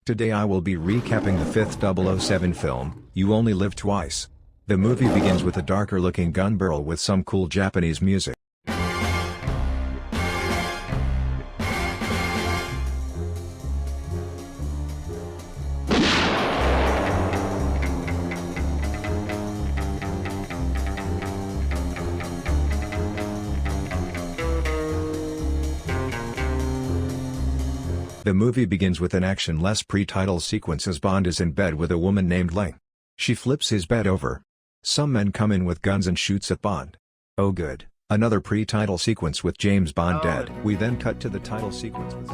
Today I will be recapping the fifth 007 film, You Only Live Twice. The movie begins with a darker looking gun barrel with some cool Japanese music. The movie begins with an action-less pre-title sequence as Bond is in bed with a woman named Ling. She flips his bed over. Some men come in with guns and shoots at Bond. Oh good, another pre-title sequence with James Bond dead. We then cut to the title sequence with...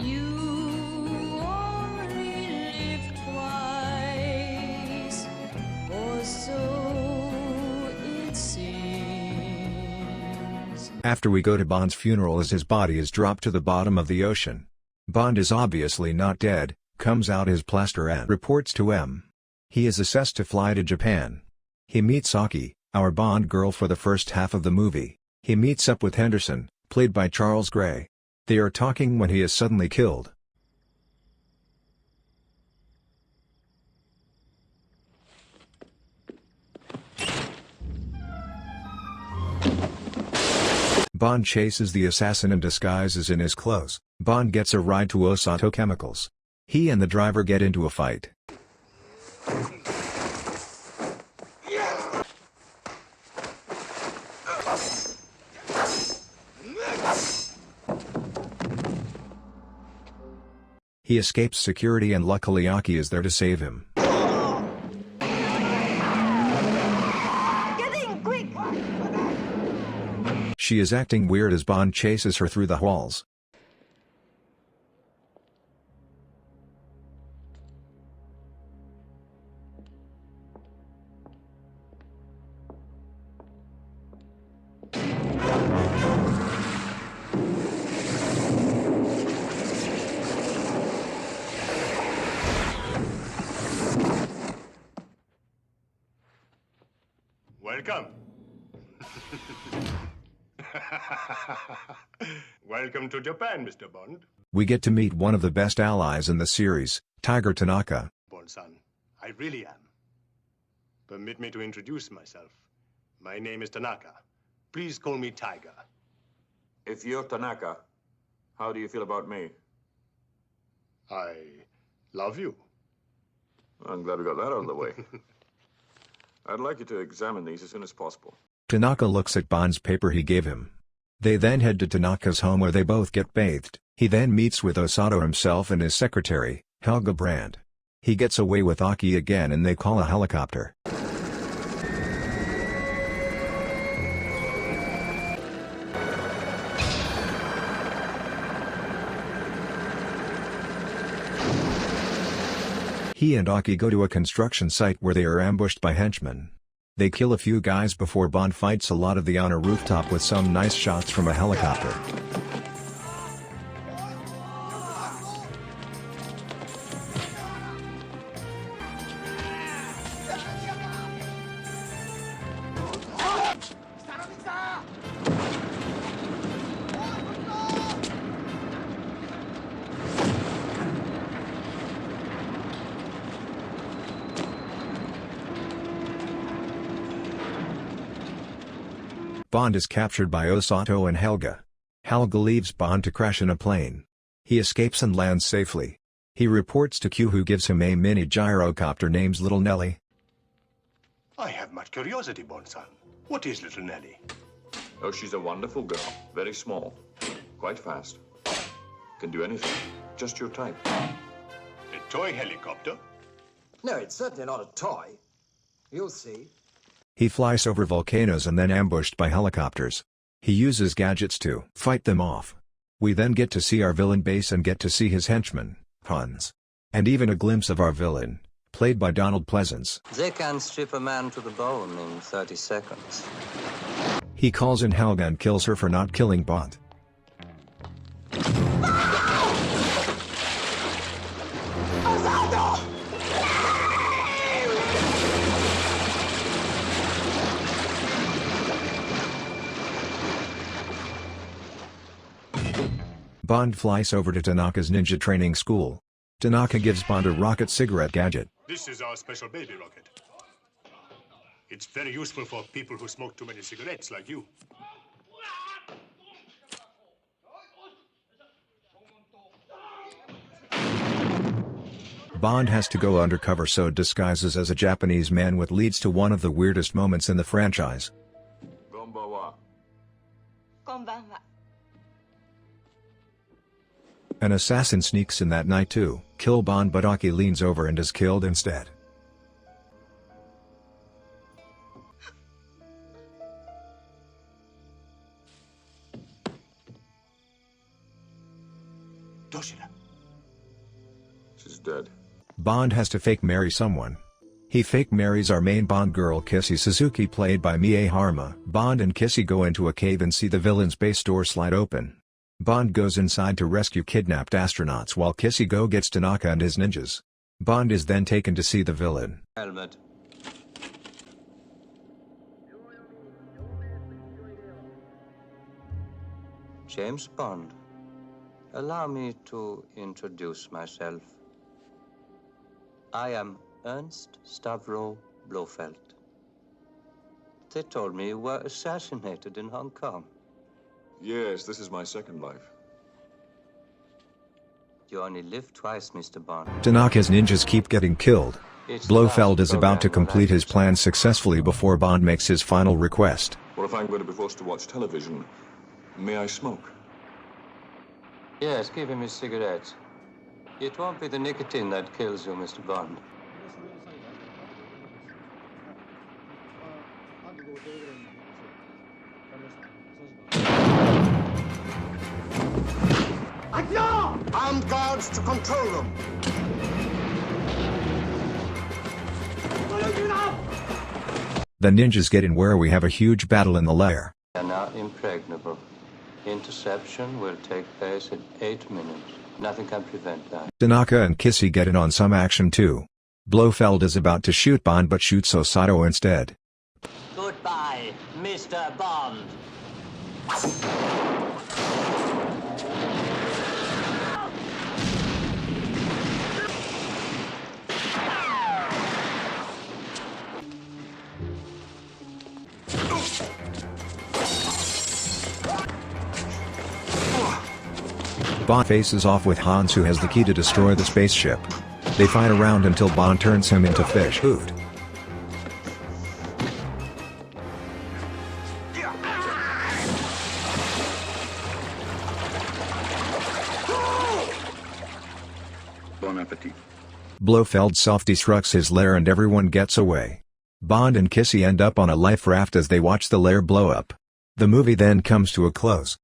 You only live twice, or so it seems. After we go to Bond's funeral as his body is dropped to the bottom of the ocean. Bond is obviously not dead, comes out his plaster and reports to M. He is assessed to fly to Japan. He meets Aki, our Bond girl for the first half of the movie. He meets up with Henderson, played by Charles Gray. They are talking when he is suddenly killed. Bond chases the assassin in disguise as in his clothes. Bond gets a ride to Osato Chemicals. He and the driver get into a fight. He escapes security and luckily Aki is there to save him. She is acting weird as Bond chases her through the halls. Welcome. Welcome to Japan, Mr. Bond. We get to meet one of the best allies in the series, Tiger Tanaka. Bond-san, I really am. Permit me to introduce myself. My name is Tanaka. Please call me Tiger. If you're Tanaka, how do you feel about me? I love you. I'm glad we got that out of the way. I'd like you to examine these as soon as possible. Tanaka looks at Bond's paper he gave him. They then head to Tanaka's home where they both get bathed. He then meets with Osato himself and his secretary, Helga Brandt. He gets away with Aki again and they call a helicopter. He and Aki go to a construction site where they are ambushed by henchmen. They kill a few guys before Bond fights a lot of the on a rooftop with some nice shots from a helicopter. Bond is captured by Osato and Helga. Helga leaves Bond to crash in a plane. He escapes and lands safely. He reports to Q, who gives him a mini gyrocopter named Little Nelly. I have much curiosity, Bond-san. What is Little Nelly? Oh, she's a wonderful girl. Very small. Quite fast. Can do anything. Just your type. A toy helicopter? No, it's certainly not a toy. You'll see. He flies over volcanoes and then ambushed by helicopters. He uses gadgets to fight them off. We then get to see our villain base and get to see his henchmen, Hans. And even a glimpse of our villain, played by Donald Pleasance. They can strip a man to the bone in 30 seconds. He calls in Helga and kills her for not killing Bond. Bond flies over to Tanaka's ninja training school. Tanaka gives Bond a rocket cigarette gadget. This is our special baby rocket. It's very useful for people who smoke too many cigarettes like you. Bond has to go undercover so disguises as a Japanese man, which leads to one of the weirdest moments in the franchise. Gonbawa. こんばんは。 An assassin sneaks in that night to kill Bond, but Aki leans over and is killed instead. Doshira. She's dead. Bond has to fake marry someone. He fake marries our main Bond girl Kissy Suzuki, played by Mie Harma. Bond and Kissy go into a cave and see the villain's base door slide open. Bond goes inside to rescue kidnapped astronauts while Kissy go gets Tanaka and his ninjas. Bond is then taken to see the villain. Helmet. James Bond. Allow me to introduce myself. I am Ernst Stavro Blofeld. They told me you were assassinated in Hong Kong. Yes, this is my second life. You only live twice, Mr. Bond. Tanaka's ninjas keep getting killed. It's Blofeld the is last about to program complete his that I- plan successfully before Bond makes his final request. What if I'm going to be forced to watch television? May I smoke? Yes, give him his cigarettes. It won't be the nicotine that kills you, Mr. Bond. Armed guards to control room. The ninjas get in where we have a huge battle in the lair. They are now impregnable. Interception will take place in 8 minutes. Nothing can prevent that. Tanaka and Kissy get in on some action too. Blofeld is about to shoot Bond but shoots Osato instead. Goodbye, Mr. Bond. Bond faces off with Hans, who has the key to destroy the spaceship. They fight around until Bond turns him into fish food. Bon appetit. Blofeld self-destructs his lair and everyone gets away. Bond and Kissy end up on a life raft as they watch the lair blow up. The movie then comes to a close.